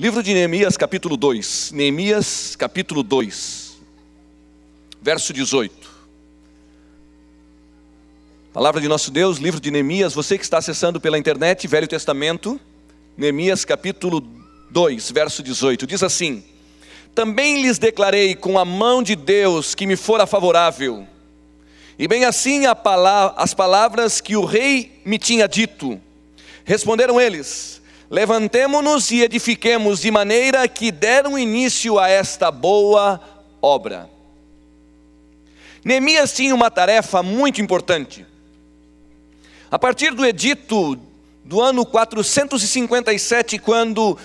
Livro de Neemias, capítulo 2. Neemias, capítulo 2, verso 18. Palavra de nosso Deus, livro de Neemias. Você que está acessando pela internet, Velho Testamento, Neemias, capítulo 2, verso 18. Diz assim: também lhes declarei com a mão de Deus que me fora favorável, e bem assim as palavras que o rei me tinha dito. Responderam eles: levantemo-nos e edifiquemos, de maneira que deram início a esta boa obra. Neemias tinha uma tarefa muito importante. A partir do edito do ano 457, quando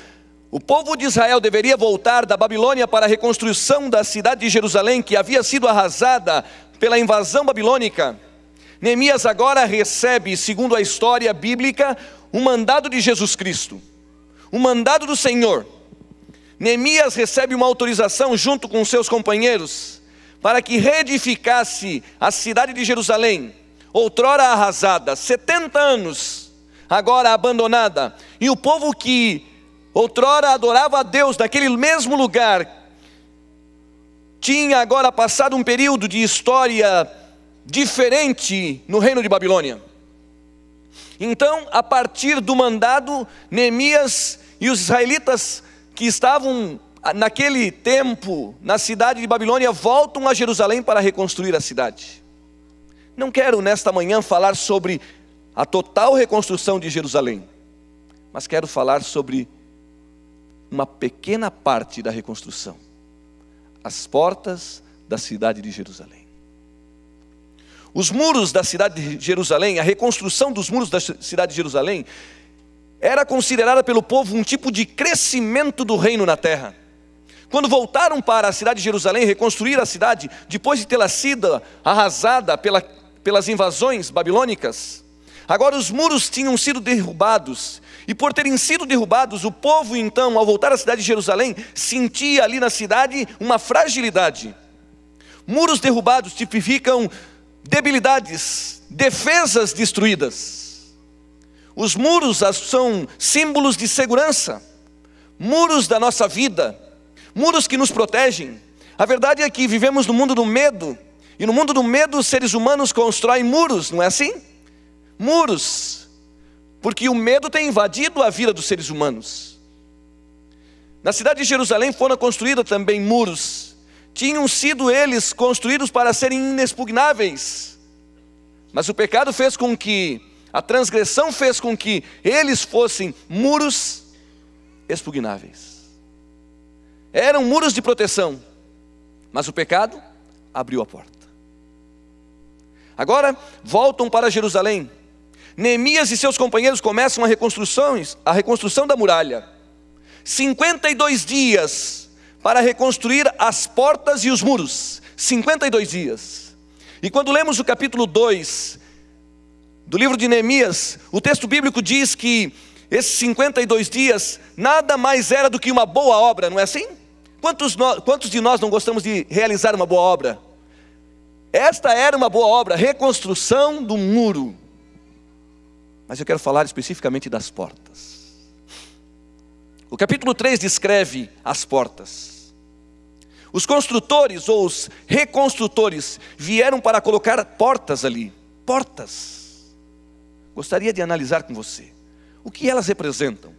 o povo de Israel deveria voltar da Babilônia para a reconstrução da cidade de Jerusalém, que havia sido arrasada pela invasão babilônica, Neemias agora recebe, segundo a história bíblica, um mandado de Jesus Cristo, um mandado do Senhor. Neemias recebe uma autorização junto com seus companheiros para que reedificasse a cidade de Jerusalém, outrora arrasada, 70 anos, agora abandonada. E o povo que outrora adorava a Deus naquele mesmo lugar, tinha agora passado um período de história diferente no reino de Babilônia. Então, a partir do mandado, Neemias e os israelitas que estavam naquele tempo na cidade de Babilônia voltam a Jerusalém para reconstruir a cidade. Não quero nesta manhã falar sobre a total reconstrução de Jerusalém, mas quero falar sobre uma pequena parte da reconstrução: as portas da cidade de Jerusalém. Os muros da cidade de Jerusalém, a reconstrução dos muros da cidade de Jerusalém, era considerada pelo povo um tipo de crescimento do reino na terra. Quando voltaram para a cidade de Jerusalém, reconstruir a cidade, depois de tê-la sido arrasada pelas invasões babilônicas, agora os muros tinham sido derrubados, e por terem sido derrubados, o povo então, ao voltar à cidade de Jerusalém, sentia ali na cidade uma fragilidade. Muros derrubados tipificam debilidades, defesas destruídas. Os muros são símbolos de segurança, muros da nossa vida, muros que nos protegem. A verdade é que vivemos no mundo do medo, e no mundo do medo os seres humanos constroem muros, não é assim? Muros, porque o medo tem invadido a vida dos seres humanos. Na cidade de Jerusalém foram construídos também muros. Tinham sido eles construídos para serem inexpugnáveis, mas o pecado fez com que, a transgressão fez com que eles fossem muros expugnáveis. Eram muros de proteção, mas o pecado abriu a porta. Agora voltam para Jerusalém. Neemias e seus companheiros começam a reconstrução da muralha. 52 dias para reconstruir as portas e os muros. 52 dias. E quando lemos o capítulo 2 do livro de Neemias, o texto bíblico diz que esses 52 dias nada mais era do que uma boa obra, não é assim? Quantos de nós não gostamos de realizar uma boa obra? Esta era uma boa obra, reconstrução do muro. Mas eu quero falar especificamente das portas. O capítulo 3 descreve as portas. Os construtores ou os reconstrutores vieram para colocar portas ali. Portas. Gostaria de analisar com você o que elas representam.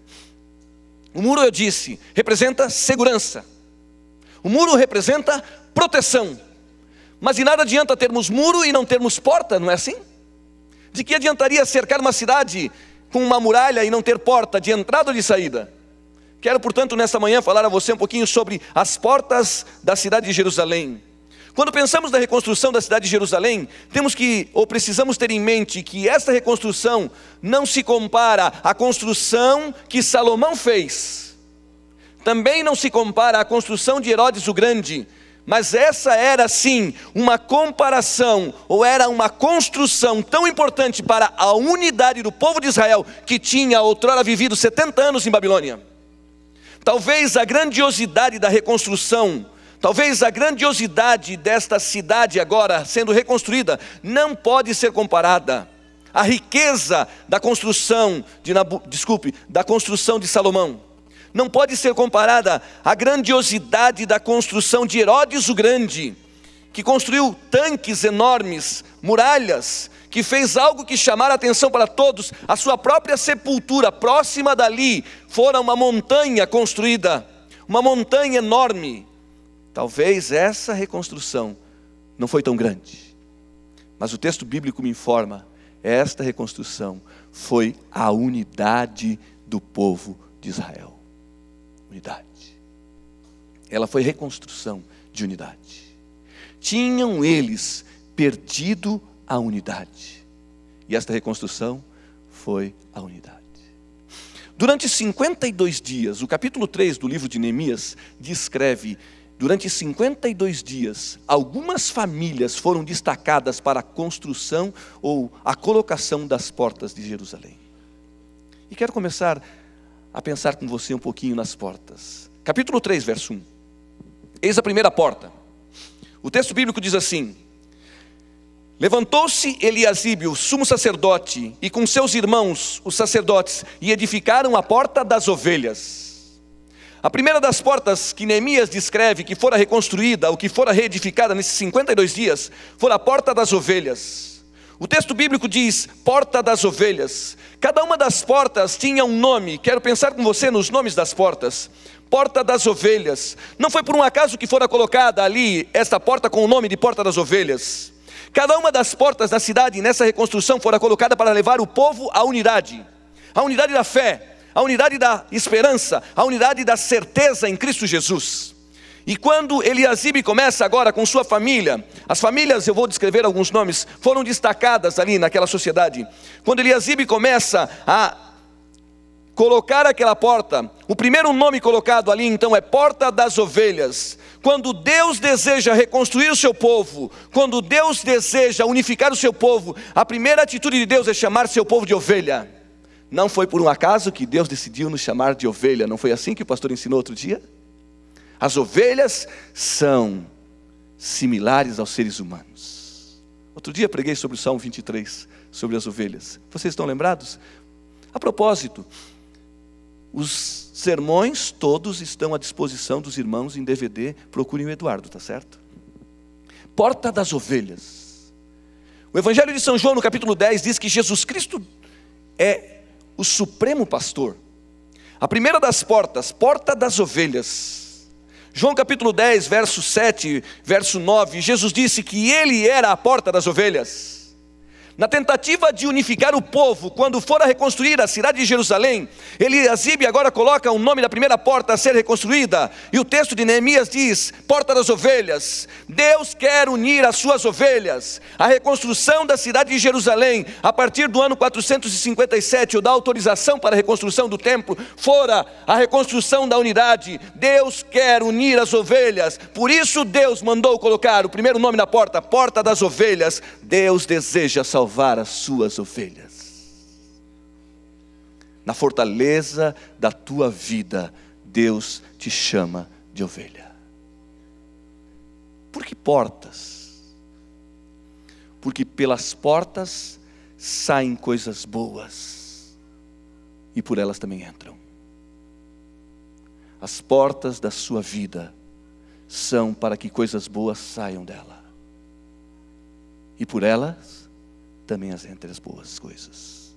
O muro, eu disse, representa segurança. O muro representa proteção. Mas de nada adianta termos muro e não termos porta, não é assim? De que adiantaria cercar uma cidade com uma muralha e não ter porta de entrada ou de saída? Quero, portanto, nesta manhã falar a você um pouquinho sobre as portas da cidade de Jerusalém. Quando pensamos na reconstrução da cidade de Jerusalém, precisamos ter em mente que esta reconstrução não se compara à construção que Salomão fez. Também não se compara à construção de Herodes o Grande. Mas essa era sim uma comparação, ou era uma construção tão importante para a unidade do povo de Israel, que tinha outrora vivido 70 anos em Babilônia. Talvez a grandiosidade da reconstrução, talvez a grandiosidade desta cidade agora sendo reconstruída, não pode ser comparada à riqueza da construção de Salomão. não pode ser comparada à grandiosidade da construção de Herodes o Grande, que construiu tanques enormes, muralhas, que fez algo que chamara a atenção para todos. A sua própria sepultura, próxima dali, fora uma montanha construída, uma montanha enorme. Talvez essa reconstrução não foi tão grande, mas o texto bíblico me informa, esta reconstrução foi a unidade do povo de Israel. Unidade. Ela foi reconstrução de unidade. Tinham eles perdido a unidade, e esta reconstrução foi a unidade. Durante 52 dias, o capítulo 3 do livro de Neemias descreve, durante 52 dias, algumas famílias foram destacadas para a construção ou a colocação das portas de Jerusalém. E quero começar a pensar com você um pouquinho nas portas. Capítulo 3, verso 1. Eis a primeira porta. O texto bíblico diz assim: levantou-se Eliasibe, o sumo sacerdote, e com seus irmãos, os sacerdotes, e edificaram a porta das ovelhas. A primeira das portas que Neemias descreve que fora reconstruída, ou que fora reedificada nesses 52 dias, foi a porta das ovelhas. O texto bíblico diz, porta das ovelhas. Cada uma das portas tinha um nome. Quero pensar com você nos nomes das portas. Porta das ovelhas. Não foi por um acaso que fora colocada ali esta porta com o nome de porta das ovelhas. Cada uma das portas da cidade nessa reconstrução fora colocada para levar o povo à unidade. A unidade da fé, a unidade da esperança, a unidade da certeza em Cristo Jesus. E quando Eliasibe começa agora com sua família, as famílias, eu vou descrever alguns nomes, foram destacadas ali naquela sociedade. Quando Eliasibe começa a colocar aquela porta, o primeiro nome colocado ali então é Porta das Ovelhas. Quando Deus deseja reconstruir o seu povo, quando Deus deseja unificar o seu povo, a primeira atitude de Deus é chamar seu povo de ovelha. Não foi por um acaso que Deus decidiu nos chamar de ovelha, não foi assim que o pastor ensinou outro dia? As ovelhas são similares aos seres humanos. Outro dia preguei sobre o Salmo 23, sobre as ovelhas. Vocês estão lembrados? A propósito, os sermões todos estão à disposição dos irmãos em DVD. Procurem o Eduardo, tá certo? Porta das ovelhas. O Evangelho de São João, no capítulo 10, diz que Jesus Cristo é o supremo pastor. A primeira das portas, porta das ovelhas. João capítulo 10, verso 7, verso 9, Jesus disse que Ele era a porta das ovelhas. Na tentativa de unificar o povo, quando fora reconstruir a cidade de Jerusalém, Eliasibe agora coloca o nome da primeira porta a ser reconstruída, e o texto de Neemias diz, porta das ovelhas. Deus quer unir as suas ovelhas. A reconstrução da cidade de Jerusalém, a partir do ano 457, ou da autorização para a reconstrução do templo, fora a reconstrução da unidade. Deus quer unir as ovelhas, por isso Deus mandou colocar o primeiro nome na porta, porta das ovelhas. Deus deseja salvar as suas ovelhas. Na fortaleza da tua vida, Deus te chama de ovelha. Por que portas? Porque pelas portas saem coisas boas, e por elas também entram. As portas da sua vida são para que coisas boas saiam dela, e por elas também entre as boas coisas.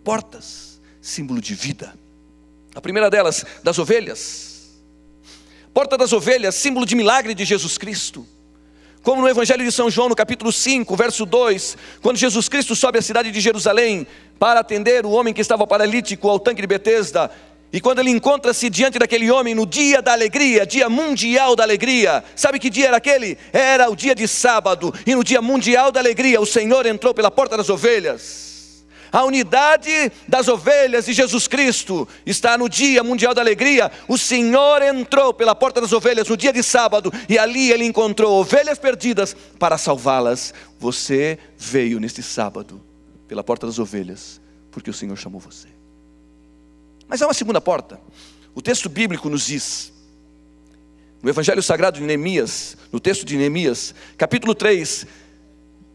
Portas, símbolo de vida. A primeira delas, das ovelhas. Porta das ovelhas, símbolo de milagre de Jesus Cristo. Como no Evangelho de São João, no capítulo 5, verso 2, quando Jesus Cristo sobe à cidade de Jerusalém para atender o homem que estava paralítico ao tanque de Betesda, e quando ele encontra-se diante daquele homem no dia da alegria, dia mundial da alegria, sabe que dia era aquele? Era o dia de sábado, e no dia mundial da alegria, o Senhor entrou pela porta das ovelhas. A unidade das ovelhas de Jesus Cristo está no dia mundial da alegria. O Senhor entrou pela porta das ovelhas no dia de sábado, e ali Ele encontrou ovelhas perdidas para salvá-las. Você veio neste sábado pela porta das ovelhas, porque o Senhor chamou você. Mas há uma segunda porta. O texto bíblico nos diz, no Evangelho Sagrado de Neemias, no texto de Neemias, capítulo 3,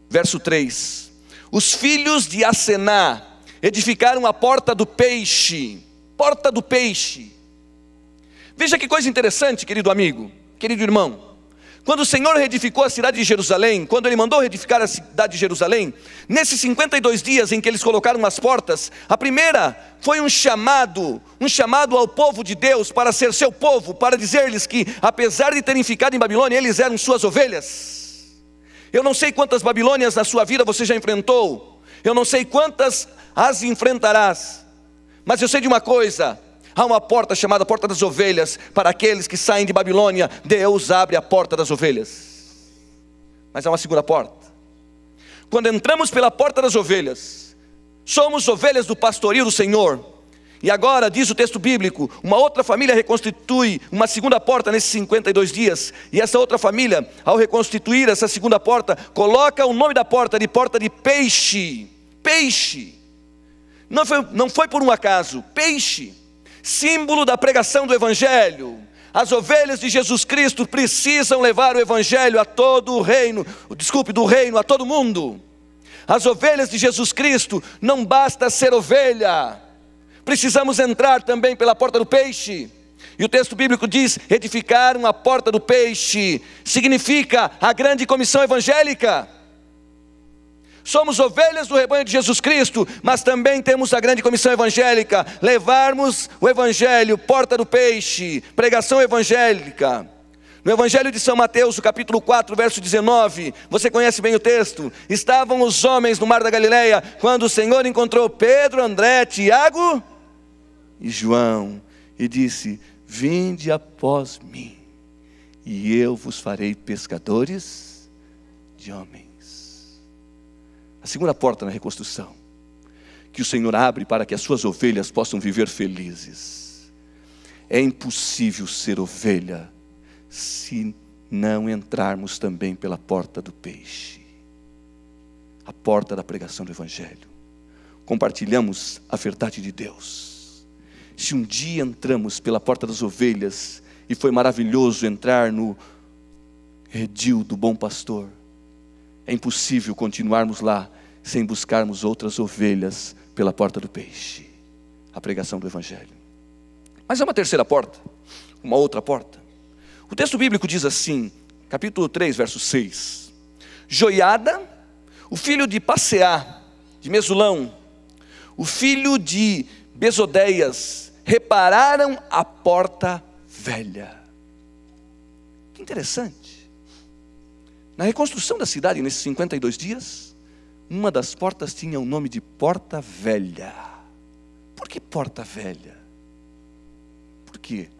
verso 3, os filhos de Asená edificaram a porta do peixe. Porta do peixe. Veja que coisa interessante, querido amigo, querido irmão. Quando o Senhor reedificou a cidade de Jerusalém, quando Ele mandou reedificar a cidade de Jerusalém, nesses 52 dias em que eles colocaram as portas, a primeira foi um chamado ao povo de Deus para ser seu povo, para dizer-lhes que, apesar de terem ficado em Babilônia, eles eram suas ovelhas. Eu não sei quantas Babilônias na sua vida você já enfrentou, eu não sei quantas as enfrentarás, mas eu sei de uma coisa: há uma porta chamada Porta das Ovelhas. Para aqueles que saem de Babilônia, Deus abre a porta das ovelhas. Mas há uma segunda porta. Quando entramos pela Porta das Ovelhas, somos ovelhas do pastorio do Senhor. E agora, diz o texto bíblico, uma outra família reconstitui uma segunda porta nesses 52 dias. E essa outra família, ao reconstituir essa segunda porta, coloca o nome da porta de porta de peixe. Peixe. Não foi por um acaso. Peixe. Símbolo da pregação do Evangelho. As ovelhas de Jesus Cristo precisam levar o Evangelho a todo o reino, do reino a todo mundo. As ovelhas de Jesus Cristo, não basta ser ovelha, precisamos entrar também pela porta do peixe. E o texto bíblico diz: edificaram a porta do peixe, significa a grande comissão evangélica. Somos ovelhas do rebanho de Jesus Cristo, mas também temos a grande comissão evangélica: levarmos o Evangelho, porta do peixe, pregação evangélica. No Evangelho de São Mateus, o capítulo 4, verso 19, você conhece bem o texto. Estavam os homens no mar da Galileia, quando o Senhor encontrou Pedro, André, Tiago e João, e disse: vinde após mim, e eu vos farei pescadores de homens. A segunda porta na reconstrução, que o Senhor abre para que as suas ovelhas possam viver felizes. É impossível ser ovelha se não entrarmos também pela porta do peixe, a porta da pregação do Evangelho. Compartilhamos a verdade de Deus. Se um dia entramos pela porta das ovelhas, e foi maravilhoso entrar no redil do bom pastor, é impossível continuarmos lá sem buscarmos outras ovelhas pela porta do peixe, a pregação do Evangelho. Mas há uma terceira porta, uma outra porta. O texto bíblico diz assim, capítulo 3, verso 6: Joiada, o filho de Passeá, de Mesulão, o filho de Besodeias, repararam a porta velha. Que interessante. Na reconstrução da cidade, nesses 52 dias, uma das portas tinha o nome de Porta Velha. Por que Porta Velha? Por quê?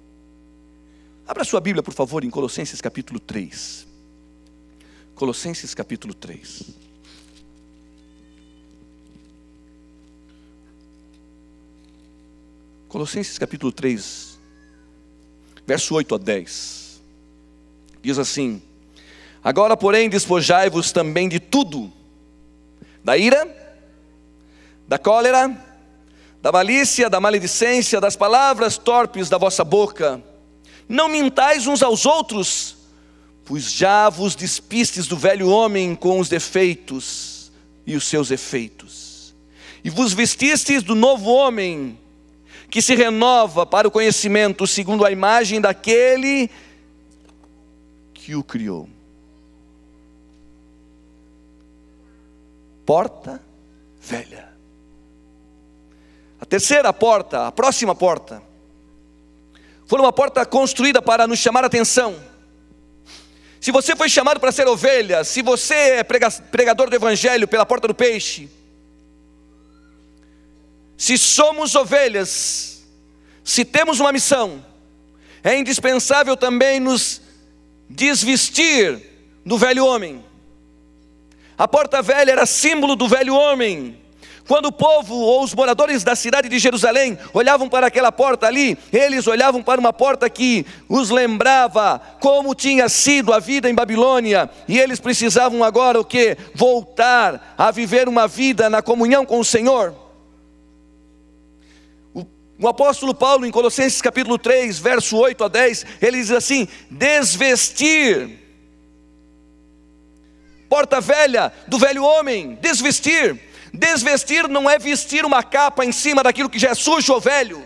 Abra sua Bíblia, por favor, em Colossenses capítulo 3. Colossenses capítulo 3. Colossenses capítulo 3, verso 8 a 10. Diz assim: agora, porém, despojai-vos também de tudo: da ira, da cólera, da malícia, da maledicência, das palavras torpes da vossa boca. Não mintais uns aos outros, pois já vos despistes do velho homem com os defeitos e os seus efeitos, e vos vestistes do novo homem, que se renova para o conhecimento segundo a imagem daquele que o criou. Porta velha. A terceira porta, a próxima porta, foi uma porta construída para nos chamar a atenção. Se você foi chamado para ser ovelha, se você é pregador do Evangelho pela porta do peixe, se somos ovelhas, se temos uma missão, é indispensável também nos desvestir do velho homem. A porta velha era símbolo do velho homem. Quando o povo ou os moradores da cidade de Jerusalém olhavam para aquela porta ali, eles olhavam para uma porta que os lembrava como tinha sido a vida em Babilônia, e eles precisavam agora o quê? Voltar a viver uma vida na comunhão com o Senhor. O apóstolo Paulo, em Colossenses capítulo 3, verso 8 a 10, ele diz assim: desvestir. Porta velha do velho homem, desvestir. Desvestir não é vestir uma capa em cima daquilo que já é sujo ou velho.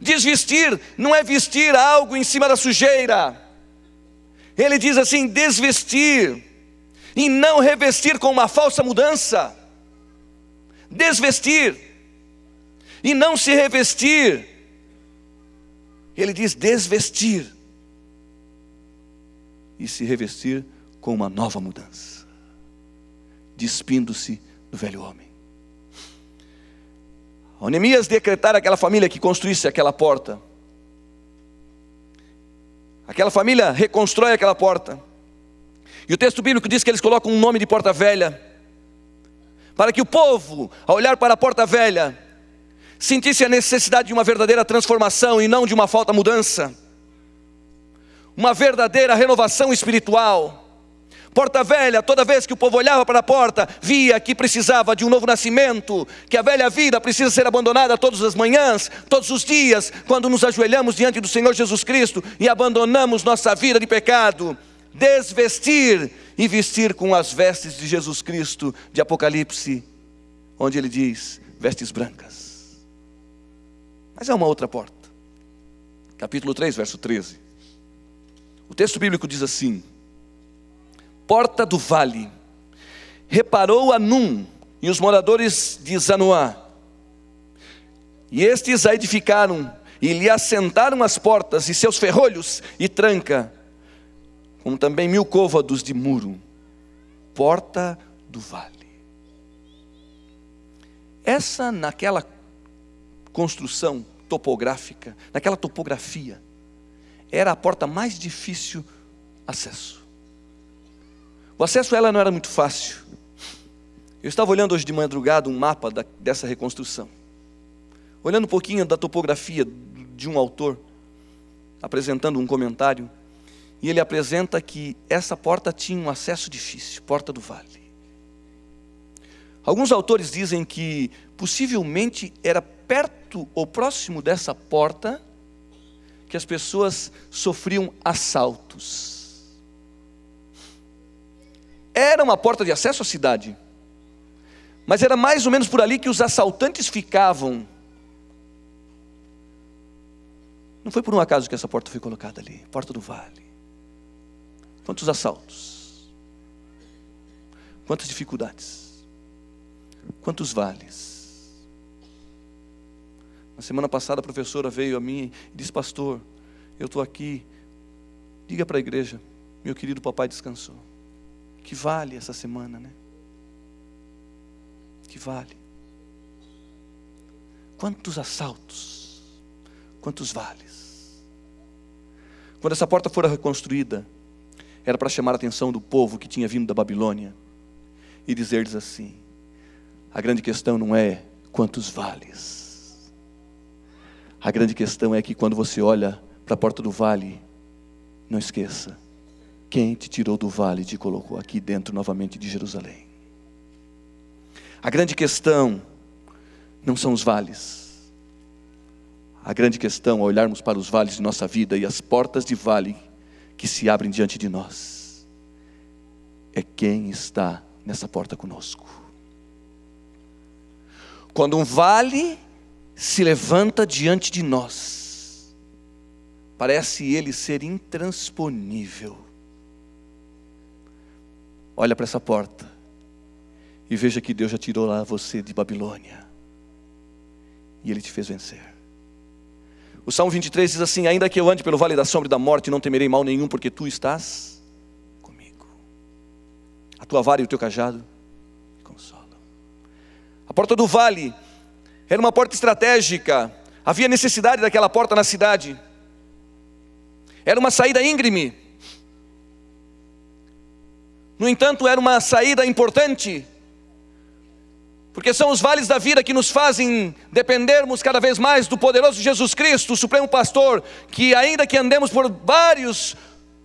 Desvestir não é vestir algo em cima da sujeira. Ele diz assim: desvestir, e não revestir com uma falsa mudança. Desvestir, e não se revestir. Ele diz desvestir, e se revestir com uma nova mudança, despindo-se do velho homem. Ao Neemias decretar àquela família que construísse aquela porta, aquela família reconstrói aquela porta, e o texto bíblico diz que eles colocam um nome de porta velha, para que o povo, ao olhar para a porta velha, sentisse a necessidade de uma verdadeira transformação e não de uma falta mudança, uma verdadeira renovação espiritual. Porta velha, toda vez que o povo olhava para a porta, via que precisava de um novo nascimento, que a velha vida precisa ser abandonada todas as manhãs, todos os dias, quando nos ajoelhamos diante do Senhor Jesus Cristo e abandonamos nossa vida de pecado. Desvestir e vestir com as vestes de Jesus Cristo, de Apocalipse, onde ele diz, vestes brancas. Mas é uma outra porta. Capítulo 3, verso 13. O texto bíblico diz assim: porta do vale, reparou Anum e os moradores de Zanoá, e estes a edificaram, e lhe assentaram as portas e seus ferrolhos e tranca, como também 1000 côvados de muro. Porta do vale. Essa, naquela construção topográfica, naquela topografia, era a porta mais difícil acesso. O acesso a ela não era muito fácil. Eu estava olhando hoje de madrugada um mapa dessa reconstrução, olhando um pouquinho da topografia de um autor, apresentando um comentário, e ele apresenta que essa porta tinha um acesso difícil, porta do vale. Alguns autores dizem que possivelmente era perto ou próximo dessa porta que as pessoas sofriam assaltos. Era uma porta de acesso à cidade, mas era mais ou menos por ali que os assaltantes ficavam. Não foi por um acaso que essa porta foi colocada ali, porta do vale. Quantos assaltos, quantas dificuldades, quantos vales. Na semana passada a professora veio a mim e disse: pastor, eu estou aqui, diga para a igreja, meu querido papai descansou. Que vale essa semana, né? Que vale. Quantos assaltos, quantos vales. Quando essa porta for reconstruída, era para chamar a atenção do povo que tinha vindo da Babilônia e dizer-lhes assim: a grande questão não é quantos vales. A grande questão é que quando você olha para a porta do vale, não esqueça, quem te tirou do vale e te colocou aqui dentro novamente de Jerusalém. A grande questão não são os vales. A grande questão, ao olharmos para os vales de nossa vida e as portas de vale que se abrem diante de nós, é quem está nessa porta conosco. Quando um vale se levanta diante de nós, parece ele ser intransponível. Olha para essa porta e veja que Deus já tirou lá você de Babilônia e Ele te fez vencer. O Salmo 23 diz assim: ainda que eu ande pelo vale da sombra e da morte, não temerei mal nenhum, porque Tu estás comigo. A Tua vara e o Teu cajado me consolam. A porta do vale era uma porta estratégica. Havia necessidade daquela porta na cidade. Era uma saída íngreme. No entanto, era uma saída importante, porque são os vales da vida que nos fazem dependermos cada vez mais do poderoso Jesus Cristo, o Supremo Pastor, que ainda que andemos por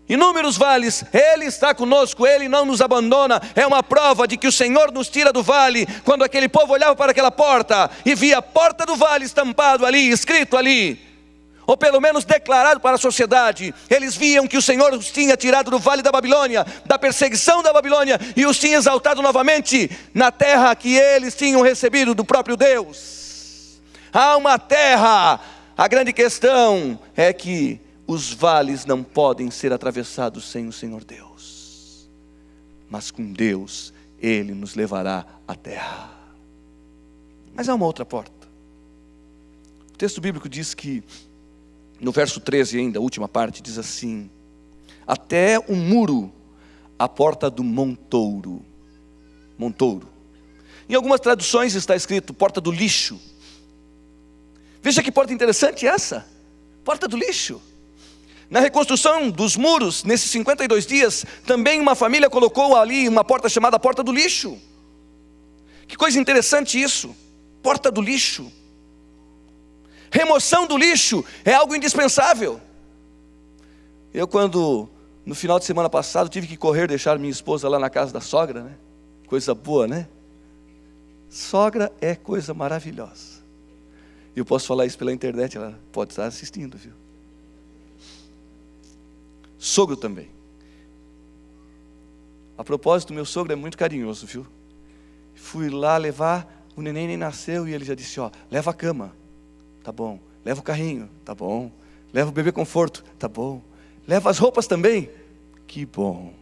inúmeros vales, Ele está conosco, Ele não nos abandona. É uma prova de que o Senhor nos tira do vale, quando aquele povo olhava para aquela porta e via a porta do vale estampado ali, escrito ali, ou pelo menos declarado para a sociedade. Eles viam que o Senhor os tinha tirado do vale da Babilônia, da perseguição da Babilônia, e os tinha exaltado novamente na terra que eles tinham recebido do próprio Deus. Há uma terra A grande questão é que os vales não podem ser atravessados sem o Senhor Deus. Mas com Deus, Ele nos levará à terra. Mas há uma outra porta. O texto bíblico diz que, no verso 13 ainda, a última parte, diz assim: até o muro, a porta do montouro. Montouro. Em algumas traduções está escrito porta do lixo. Veja que porta interessante essa. Porta do lixo. Na reconstrução dos muros, nesses 52 dias, também uma família colocou ali uma porta chamada porta do lixo. Que coisa interessante isso. Porta do lixo. Remoção do lixo é algo indispensável. Eu, quando no final de semana passado tive que correr deixar minha esposa lá na casa da sogra, né? Coisa boa, né? Sogra é coisa maravilhosa. Eu posso falar isso pela internet, ela pode estar assistindo, viu? Sogro também. A propósito, meu sogro é muito carinhoso, viu? Fui lá levar, o neném nem nasceu e ele já disse, ó, leva a cama, tá bom. Leva o carrinho, tá bom. Leva o bebê conforto, tá bom. Leva as roupas também, que bom.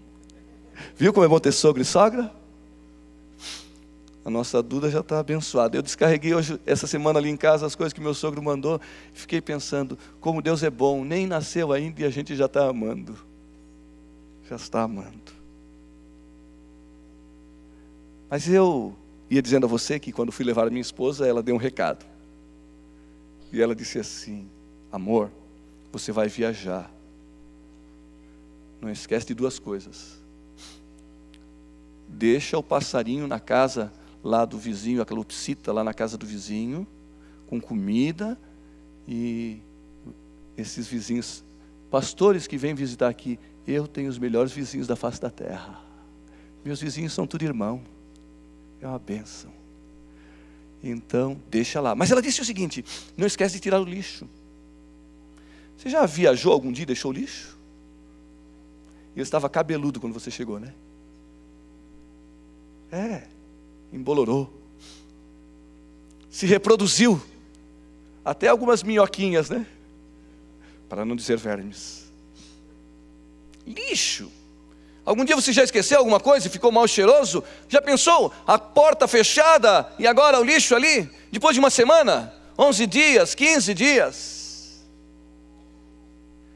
Viu como é bom ter sogro e sogra? A nossa Duda já está abençoada. Eu descarreguei hoje, essa semana ali em casa, as coisas que meu sogro mandou. Fiquei pensando, como Deus é bom. Nem nasceu ainda e a gente já está amando. Já está amando. Mas eu ia dizendo a você que quando fui levar a minha esposa, ela deu um recado. E ela disse assim, amor, você vai viajar. Não esquece de duas coisas. Deixa o passarinho na casa lá do vizinho, a calopsita lá na casa do vizinho, com comida, e esses vizinhos, pastores que vêm visitar aqui, eu tenho os melhores vizinhos da face da terra. Meus vizinhos são tudo irmão, é uma bênção. Então, deixa lá. Mas ela disse o seguinte, não esquece de tirar o lixo. Você já viajou algum dia e deixou o lixo? Ele estava cabeludo quando você chegou, né? Embolorou, se reproduziu, até algumas minhoquinhas, né? Para não dizer vermes. Lixo. Algum dia você já esqueceu alguma coisa e ficou mal cheiroso? Já pensou? A porta fechada e agora o lixo ali? Depois de uma semana, 11 dias, 15 dias.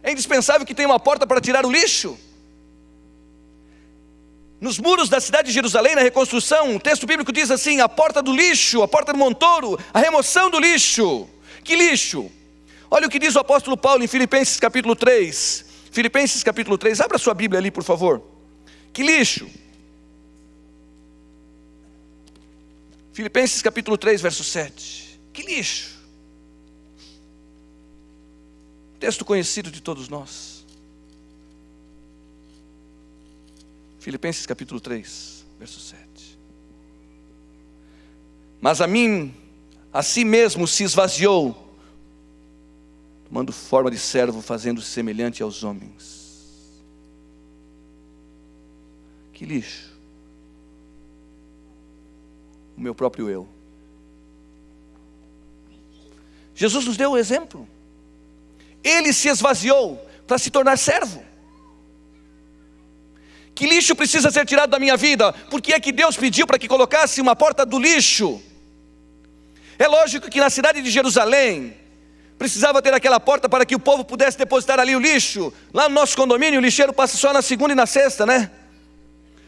É indispensável que tenha uma porta para tirar o lixo. Nos muros da cidade de Jerusalém, na reconstrução, o texto bíblico diz assim, a porta do lixo, a porta do montouro, a remoção do lixo. Que lixo? Olha o que diz o apóstolo Paulo em Filipenses capítulo 3. Filipenses capítulo 3, abra sua Bíblia ali, por favor. Que lixo? Filipenses capítulo 3, verso 7. Que lixo? Texto conhecido de todos nós. Filipenses capítulo 3, verso 7. Mas a si mesmo se esvaziou, tomando forma de servo, fazendo-se semelhante aos homens. Que lixo. O meu próprio eu. Jesus nos deu o exemplo. Ele se esvaziou para se tornar servo. Que lixo precisa ser tirado da minha vida? Por que é que Deus pediu para que colocasse uma porta do lixo? É lógico que na cidade de Jerusalém precisava ter aquela porta para que o povo pudesse depositar ali o lixo. Lá no nosso condomínio o lixeiro passa só na segunda e na sexta, né?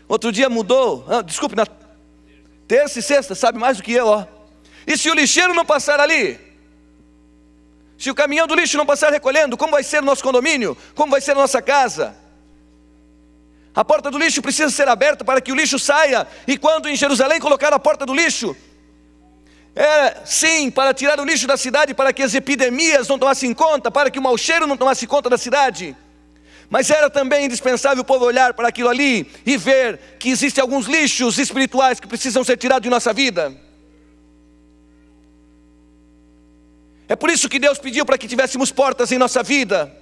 Outro dia mudou, na terça e sexta, sabe mais do que eu, ó. E se o lixeiro não passar ali? Se o caminhão do lixo não passar recolhendo, como vai ser o nosso condomínio? Como vai ser a nossa casa? A porta do lixo precisa ser aberta para que o lixo saia. E quando em Jerusalém colocaram a porta do lixo, sim, para tirar o lixo da cidade, para que as epidemias não tomassem conta, para que o mau cheiro não tomasse conta da cidade. Mas era também indispensável o povo olhar para aquilo ali e ver que existem alguns lixos espirituais que precisam ser tirados de nossa vida. É por isso que Deus pediu para que tivéssemos portas em nossa vida.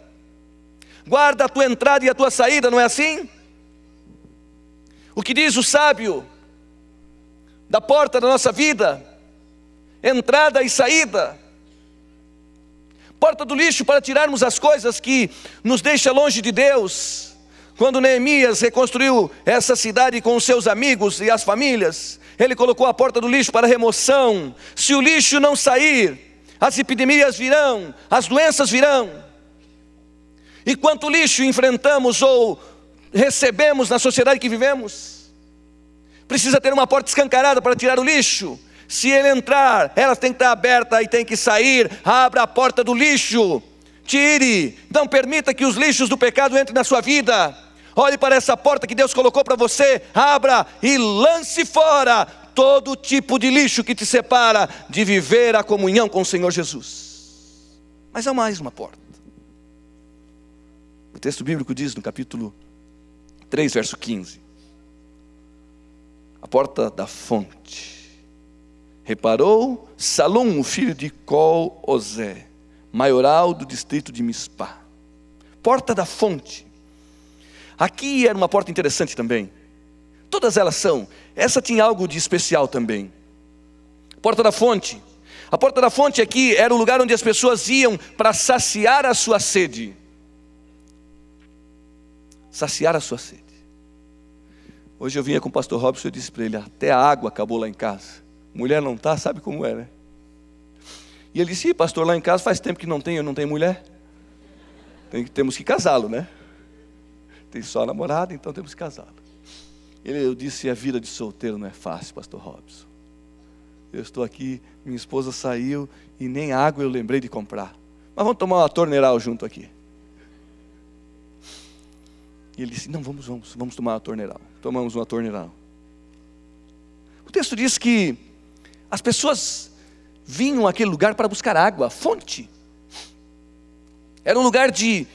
Guarda a tua entrada e a tua saída, não é assim? O que diz o sábio da porta da nossa vida? Entrada e saída. Porta do lixo para tirarmos as coisas que nos deixam longe de Deus. Quando Neemias reconstruiu essa cidade com os seus amigos e as famílias, ele colocou a porta do lixo para remoção. Se o lixo não sair, as epidemias virão, as doenças virão. E quanto lixo enfrentamos ou recebemos na sociedade que vivemos? Precisa ter uma porta escancarada para tirar o lixo. Se ele entrar, ela tem que estar aberta e tem que sair. Abra a porta do lixo, tire, não permita que os lixos do pecado entrem na sua vida. Olhe para essa porta que Deus colocou para você, abra e lance fora todo tipo de lixo que te separa de viver a comunhão com o Senhor Jesus. Mas há mais uma porta. O texto bíblico diz no capítulo 3, verso 15: a porta da fonte. Reparou Salum, o filho de Col-Ozé, maioral do distrito de Mispá. Porta da fonte. Aqui era uma porta interessante também. Todas elas são. Essa tinha algo de especial também. Porta da fonte. A porta da fonte aqui era o lugar onde as pessoas iam para saciar a sua sede. Saciar a sua sede. Hoje eu vinha com o pastor Robson e eu disse para ele: até a água acabou lá em casa. Mulher não está, sabe como é, né? E ele disse: pastor, lá em casa faz tempo que eu não tenho mulher. Temos que casá-lo, né? Tem só namorada, então temos que casá-lo. Eu disse: a vida de solteiro não é fácil, pastor Robson. Eu estou aqui, minha esposa saiu e nem água eu lembrei de comprar. Mas vamos tomar uma torneiral junto aqui. E ele disse: não, vamos tomar uma torneiral. Tomamos uma torneiral. O texto diz que as pessoas vinham àquele lugar para buscar água, fonte. Era um lugar de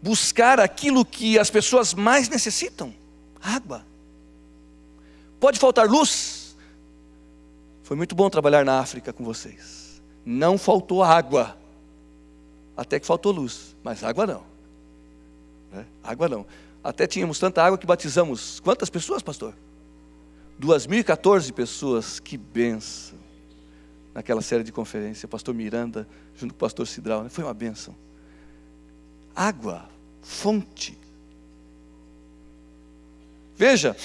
buscar aquilo que as pessoas mais necessitam, água. Pode faltar luz. Foi muito bom trabalhar na África com vocês. Não faltou água, até que faltou luz, mas água não. Água não. Até tínhamos tanta água que batizamos quantas pessoas, pastor? 2014 pessoas, que bênção. Naquela série de conferência, pastor Miranda, junto com o pastor Cidral, foi uma bênção. Água, fonte. Veja,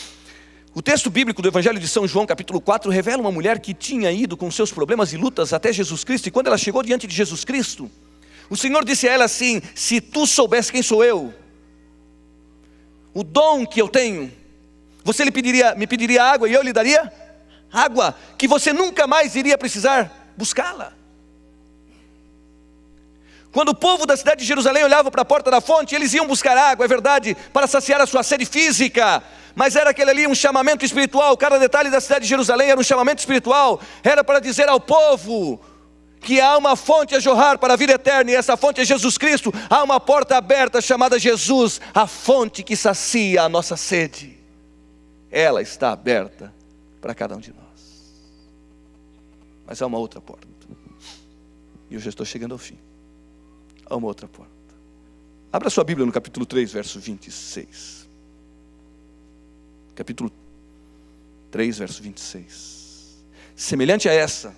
o texto bíblico do Evangelho de São João, capítulo 4, revela uma mulher que tinha ido com seus problemas e lutas até Jesus Cristo, e quando ela chegou diante de Jesus Cristo, o Senhor disse a ela assim: se tu soubesse quem sou eu, o dom que eu tenho, você me pediria água e eu lhe daria água, que você nunca mais iria precisar buscá-la. Quando o povo da cidade de Jerusalém olhava para a porta da fonte, eles iam buscar água, é verdade, para saciar a sua sede física, mas era aquele ali um chamamento espiritual. Cada detalhe da cidade de Jerusalém era um chamamento espiritual, era para dizer ao povo que há uma fonte a jorrar para a vida eterna, e essa fonte é Jesus Cristo. Há uma porta aberta chamada Jesus, a fonte que sacia a nossa sede. Ela está aberta para cada um de nós. Mas há uma outra porta, e eu já estou chegando ao fim. Há uma outra porta. Abra sua Bíblia no capítulo 3, verso 26. Capítulo 3, verso 26. Semelhante a essa,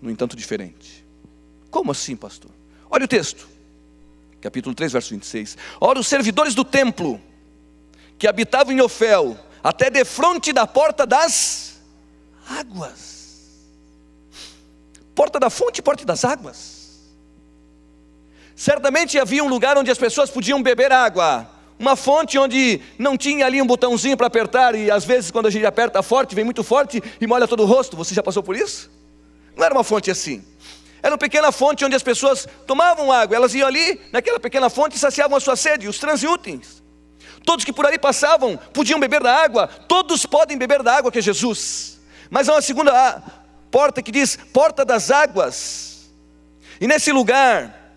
no entanto diferente. Como assim, pastor? Olha o texto. Capítulo 3, verso 26. Ora, os servidores do templo, que habitavam em Ofel, até defronte da porta das águas. Porta da fonte, porta das águas. Certamente havia um lugar onde as pessoas podiam beber água. Uma fonte onde não tinha ali um botãozinho para apertar, e às vezes quando a gente aperta forte, vem muito forte e molha todo o rosto. Você já passou por isso? Não era uma fonte assim. Era uma pequena fonte onde as pessoas tomavam água. Elas iam ali, naquela pequena fonte, e saciavam a sua sede, os transeúntes. Todos que por ali passavam podiam beber da água. Todos podem beber da água que é Jesus. Mas há uma segunda porta que diz porta das águas. E nesse lugar,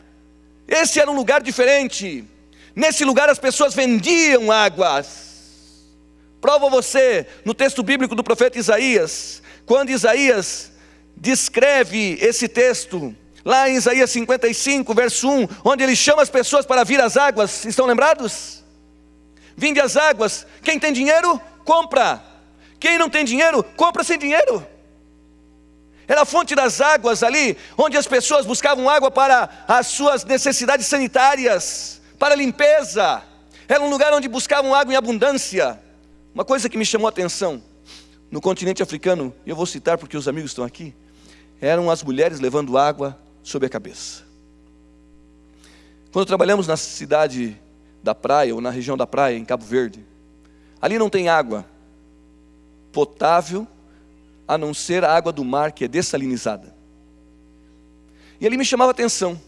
esse era um lugar diferente. Nesse lugar as pessoas vendiam águas. Prova você no texto bíblico do profeta Isaías, quando Isaías descreve esse texto, lá em Isaías 55, verso 1, onde ele chama as pessoas para vir às águas. Estão lembrados? Vinde às águas. Quem tem dinheiro, compra. Quem não tem dinheiro, compra sem dinheiro. Era a fonte das águas ali, onde as pessoas buscavam água para as suas necessidades sanitárias, para limpeza. Era um lugar onde buscavam água em abundância. Uma coisa que me chamou a atenção, no continente africano, e eu vou citar porque os amigos estão aqui, eram as mulheres levando água sobre a cabeça. Quando trabalhamos na cidade da praia, ou na região da praia, em Cabo Verde, ali não tem água potável, a não ser a água do mar, que é dessalinizada. E ali me chamava a atenção.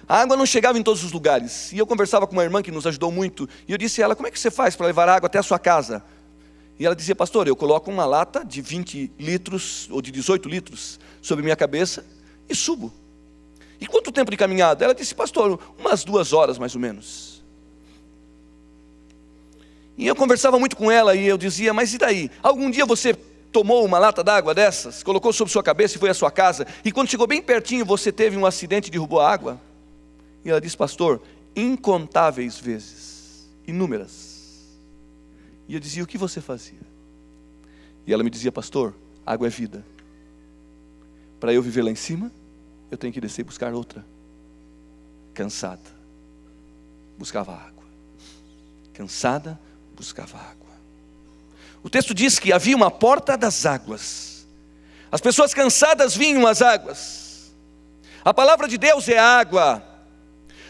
A água não chegava em todos os lugares. E eu conversava com uma irmã que nos ajudou muito, e eu disse a ela: como é que você faz para levar água até a sua casa? E ela dizia: pastor, eu coloco uma lata de 20 litros, ou de 18 litros, sobre minha cabeça, e subo. E quanto tempo de caminhada? Ela disse: pastor, umas 2 horas mais ou menos. E eu conversava muito com ela, e eu dizia: mas e daí? Algum dia você tomou uma lata d'água dessas, colocou sobre sua cabeça e foi à sua casa, e quando chegou bem pertinho você teve um acidente e derrubou a água? E ela disse: pastor, incontáveis vezes, inúmeras. E eu dizia: o que você fazia? E ela me dizia: pastor, água é vida. Para eu viver lá em cima, eu tenho que descer e buscar outra. Cansada, buscava água. Cansada, buscava água. O texto diz que havia uma porta das águas. As pessoas cansadas vinham às águas. A palavra de Deus é água.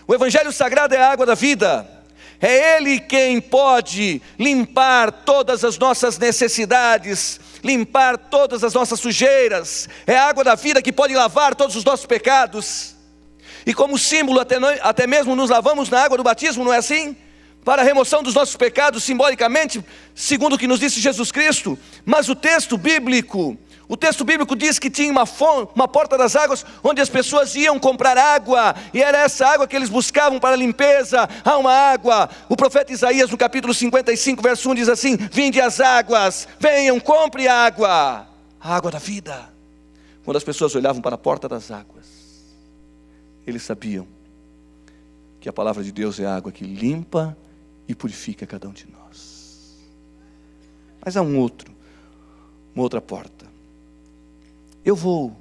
O Evangelho Sagrado é a água da vida. É Ele quem pode limpar todas as nossas necessidades, limpar todas as nossas sujeiras. É a água da vida que pode lavar todos os nossos pecados. E como símbolo, até mesmo nos lavamos na água do batismo, não é assim? Para a remoção dos nossos pecados, simbolicamente, segundo o que nos disse Jesus Cristo. Mas o texto bíblico diz que tinha uma porta das águas, onde as pessoas iam comprar água, e era essa água que eles buscavam para a limpeza. Há uma água. O profeta Isaías, no capítulo 55, verso 1, diz assim: vinde as águas, venham, compre água, a água da vida. Quando as pessoas olhavam para a porta das águas, eles sabiam que a palavra de Deus é a água que limpa e purifica cada um de nós. Mas há uma outra porta. Eu vou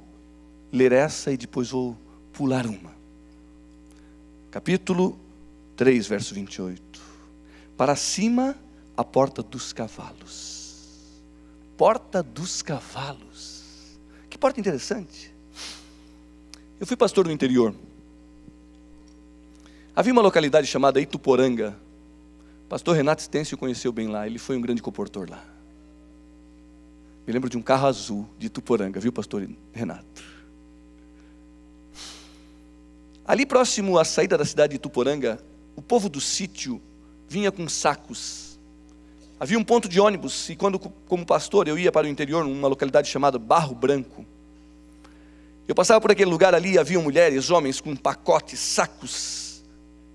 ler essa e depois vou pular uma. Capítulo 3, verso 28. Para cima, a porta dos cavalos. Porta dos cavalos. Que porta interessante. Eu fui pastor no interior. Havia uma localidade chamada Ituporanga. Pastor Renato Stêncio conheceu bem lá, ele foi um grande comportor lá. Me lembro de um carro azul de Ituporanga, viu, pastor Renato? Ali próximo à saída da cidade de Ituporanga, o povo do sítio vinha com sacos. Havia um ponto de ônibus, e quando, como pastor, eu ia para o interior, numa localidade chamada Barro Branco, eu passava por aquele lugar ali, havia mulheres, homens com pacotes, sacos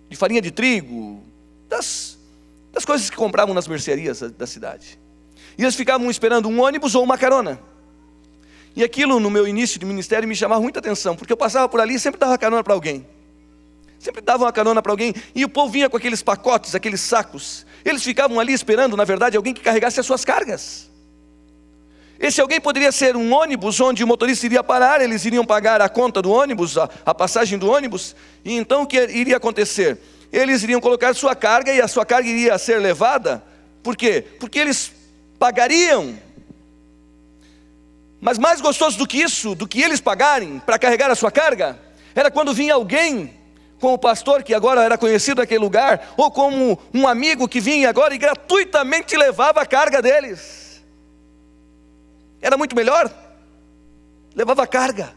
de farinha de trigo, das coisas que compravam nas mercearias da cidade. E eles ficavam esperando um ônibus ou uma carona. E aquilo, no meu início de ministério, me chamava muita atenção, porque eu passava por ali e sempre dava carona para alguém. Sempre dava uma carona para alguém, e o povo vinha com aqueles pacotes, aqueles sacos. Eles ficavam ali esperando, na verdade, alguém que carregasse as suas cargas. Esse alguém poderia ser um ônibus, onde o motorista iria parar, eles iriam pagar a conta do ônibus, a passagem do ônibus. E então o que iria acontecer? Eles iriam colocar sua carga, e a sua carga iria ser levada. Por quê? Porque eles pagariam. Mas mais gostoso do que isso, do que eles pagarem para carregar a sua carga, era quando vinha alguém, como o pastor que agora era conhecido naquele lugar, ou como um amigo que vinha agora e gratuitamente levava a carga deles. Era muito melhor, levava a carga.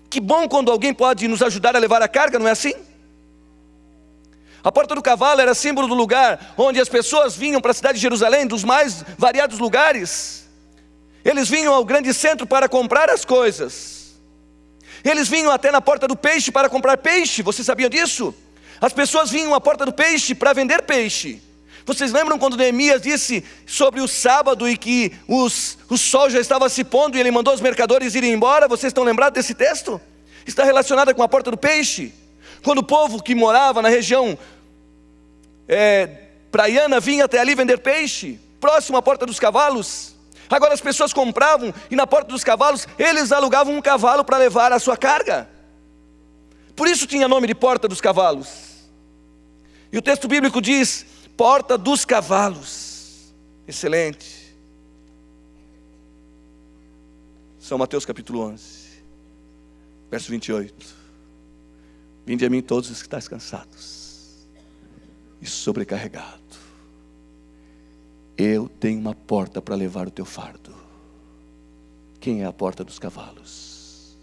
Que bom quando alguém pode nos ajudar a levar a carga, não é assim? A porta do cavalo era símbolo do lugar onde as pessoas vinham para a cidade de Jerusalém, dos mais variados lugares. Eles vinham ao grande centro para comprar as coisas. Eles vinham até na porta do peixe para comprar peixe. Vocês sabiam disso? As pessoas vinham à porta do peixe para vender peixe. Vocês lembram quando Neemias disse sobre o sábado e que o sol já estava se pondo e ele mandou os mercadores irem embora? Vocês estão lembrados desse texto? Está relacionado com a porta do peixe. Quando o povo que morava na região praiana vinha até ali vender peixe, próximo à porta dos cavalos, Agora as pessoas compravam e na porta dos cavalos eles alugavam um cavalo para levar a sua carga. Por isso tinha nome de porta dos cavalos. E o texto bíblico diz, porta dos cavalos. Excelente. São Mateus capítulo 11, verso 28. Vinde a mim todos os que estáis cansados e sobrecarregados. Eu tenho uma porta para levar o teu fardo. Quem é a porta dos cavalos?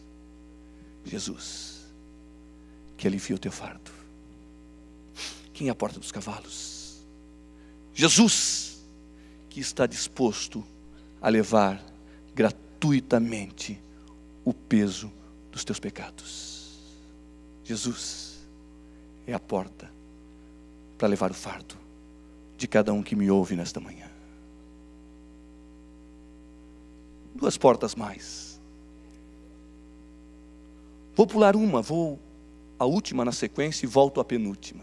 Jesus, que alivia o teu fardo. Quem é a porta dos cavalos? Jesus, que está disposto a levar gratuitamente o peso dos teus pecados. Jesus é a porta para levar o fardo de cada um que me ouve nesta manhã. Duas portas mais. Vou pular uma, vou a última na sequência e volto à penúltima.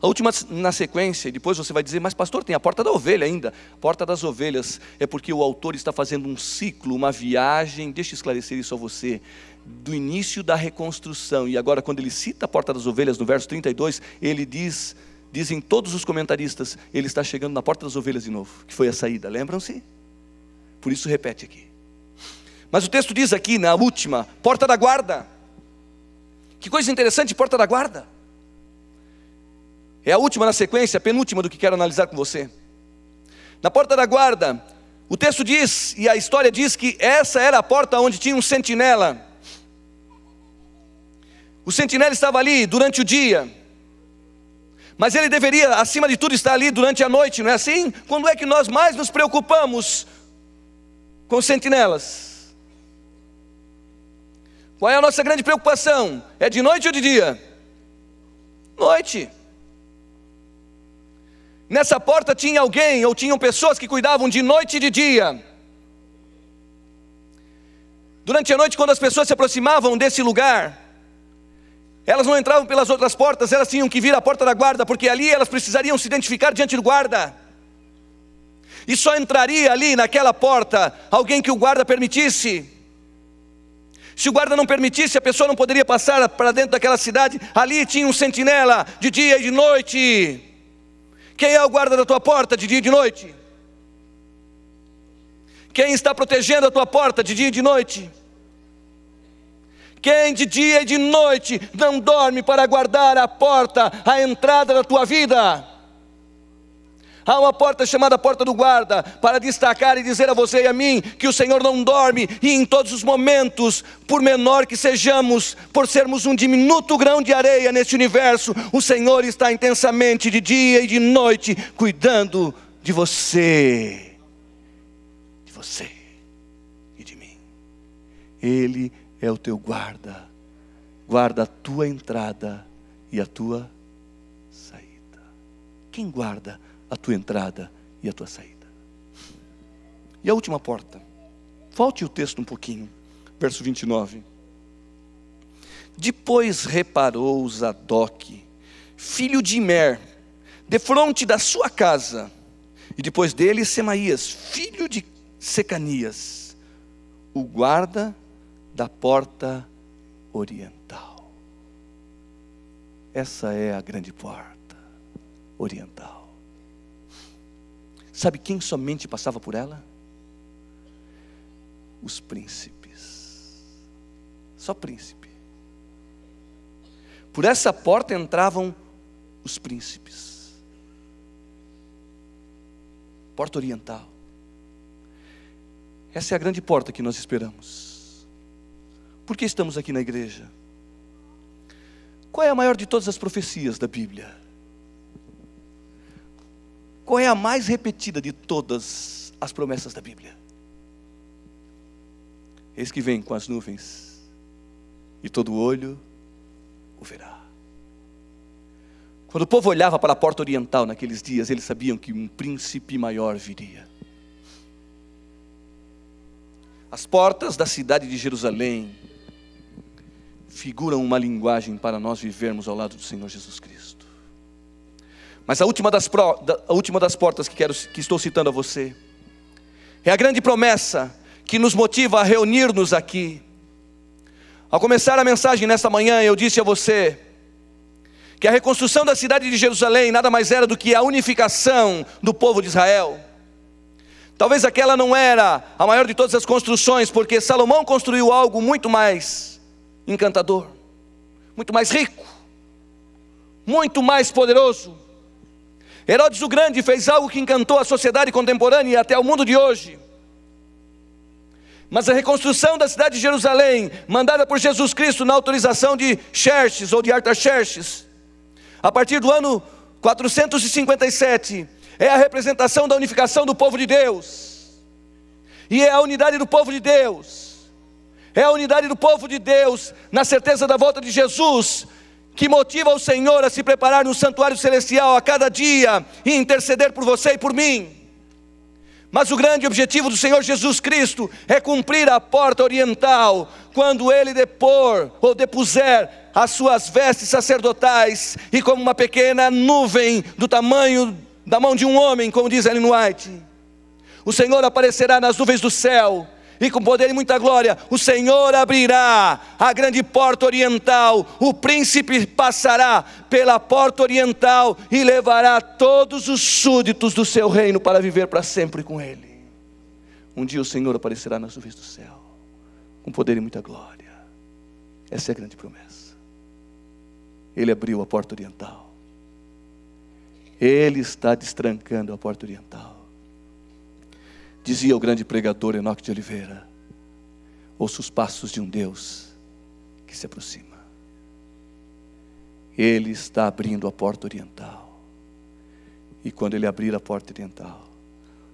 A última na sequência, e depois você vai dizer, mas pastor, tem a porta da ovelha ainda. A porta das ovelhas é porque o autor está fazendo um ciclo, uma viagem, deixa eu esclarecer isso a você, do início da reconstrução. E agora quando ele cita a porta das ovelhas no verso 32, ele dizem todos os comentaristas, ele está chegando na porta das ovelhas de novo, que foi a saída, lembram-se? Por isso repete aqui. Mas o texto diz aqui na última, porta da guarda. Que coisa interessante, porta da guarda. É a última na sequência, a penúltima do que quero analisar com você. Na porta da guarda, o texto diz, e a história diz que essa era a porta onde tinha um sentinela. O sentinela estava ali durante o dia, mas ele deveria, acima de tudo, estar ali durante a noite, não é assim? Quando é que nós mais nos preocupamos com os sentinelas? Qual é a nossa grande preocupação? É de noite ou de dia? Noite. Nessa porta tinha alguém, ou tinham pessoas que cuidavam de noite e de dia. Durante a noite, quando as pessoas se aproximavam desse lugar, elas não entravam pelas outras portas, elas tinham que vir à porta da guarda, porque ali elas precisariam se identificar diante do guarda. E só entraria ali naquela porta alguém que o guarda permitisse. Se o guarda não permitisse, a pessoa não poderia passar para dentro daquela cidade. Ali tinha um sentinela de dia e de noite. Quem é o guarda da tua porta de dia e de noite? Quem está protegendo a tua porta de dia e de noite? Quem de dia e de noite não dorme para guardar a porta, a entrada da tua vida? Há uma porta chamada porta do guarda, para destacar e dizer a você e a mim, que o Senhor não dorme, e em todos os momentos, por menor que sejamos, por sermos um diminuto grão de areia neste universo, o Senhor está intensamente de dia e de noite, cuidando de você e de mim. Ele é o teu guarda, guarda a tua entrada e a tua saída. Quem guarda a tua entrada e a tua saída? E a última porta, volte o texto um pouquinho, verso 29. Depois reparou Zadok, filho de Imer, defronte da sua casa, e depois dele Semaías, filho de Secanias, o guarda da porta oriental. Essa é a grande porta oriental. Sabe quem somente passava por ela? Os príncipes. Só príncipe. Por essa porta entravam os príncipes. Porta oriental. Essa é a grande porta que nós esperamos. Por que estamos aqui na igreja? Qual é a maior de todas as profecias da Bíblia? Qual é a mais repetida de todas as promessas da Bíblia? Eis que vem com as nuvens, e todo olho o verá. Quando o povo olhava para a porta oriental naqueles dias, eles sabiam que um príncipe maior viria. As portas da cidade de Jerusalém figuram uma linguagem para nós vivermos ao lado do Senhor Jesus Cristo. Mas a última das portas que estou citando a você É a grande promessa que nos motiva a reunir-nos aqui. Ao começar a mensagem nesta manhã, eu disse a você que a reconstrução da cidade de Jerusalém nada mais era do que a unificação do povo de Israel. Talvez aquela não era a maior de todas as construções, porque Salomão construiu algo muito mais encantador, muito mais rico, muito mais poderoso. Herodes o Grande fez algo que encantou a sociedade contemporânea e até o mundo de hoje. Mas a reconstrução da cidade de Jerusalém, mandada por Jesus Cristo na autorização de Xerxes ou de Artaxerxes, a partir do ano 457, é a representação da unificação do povo de Deus. E é a unidade do povo de Deus. É a unidade do povo de Deus na certeza da volta de Jesus que motiva o Senhor a se preparar no santuário celestial a cada dia e interceder por você e por mim. Mas o grande objetivo do Senhor Jesus Cristo é cumprir a porta oriental, quando Ele depor ou depuser as suas vestes sacerdotais, e como uma pequena nuvem do tamanho da mão de um homem, como diz Ellen White, o Senhor aparecerá nas nuvens do céu, e com poder e muita glória, o Senhor abrirá a grande porta oriental, o príncipe passará pela porta oriental e levará todos os súditos do seu reino para viver para sempre com Ele. Um dia o Senhor aparecerá nas nuvens do céu, com poder e muita glória. Essa é a grande promessa. Ele abriu a porta oriental. Ele está destrancando a porta oriental. Dizia o grande pregador Enoque de Oliveira: ouça os passos de um Deus que se aproxima. Ele está abrindo a porta oriental. E quando Ele abrir a porta oriental,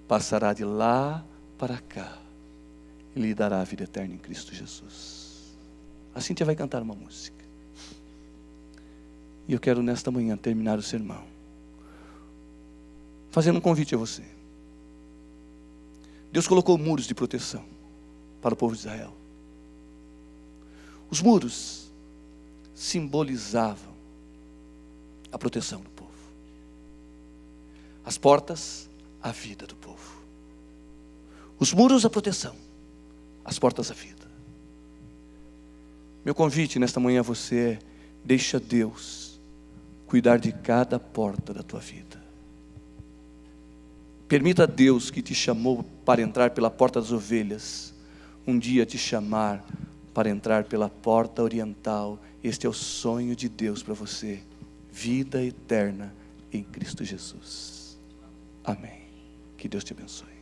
passará de lá para cá e lhe dará a vida eterna em Cristo Jesus. A Cíntia vai cantar uma música. E eu quero nesta manhã terminar o sermão fazendo um convite a você. Deus colocou muros de proteção para o povo de Israel. Os muros simbolizavam a proteção do povo. As portas, a vida do povo. Os muros, a proteção. As portas, a vida. Meu convite nesta manhã a você é: deixa Deus cuidar de cada porta da tua vida. Permita a Deus, que te chamou para entrar pela porta das ovelhas, um dia te chamar para entrar pela porta oriental. Este é o sonho de Deus para você: vida eterna em Cristo Jesus. Amém. Que Deus te abençoe.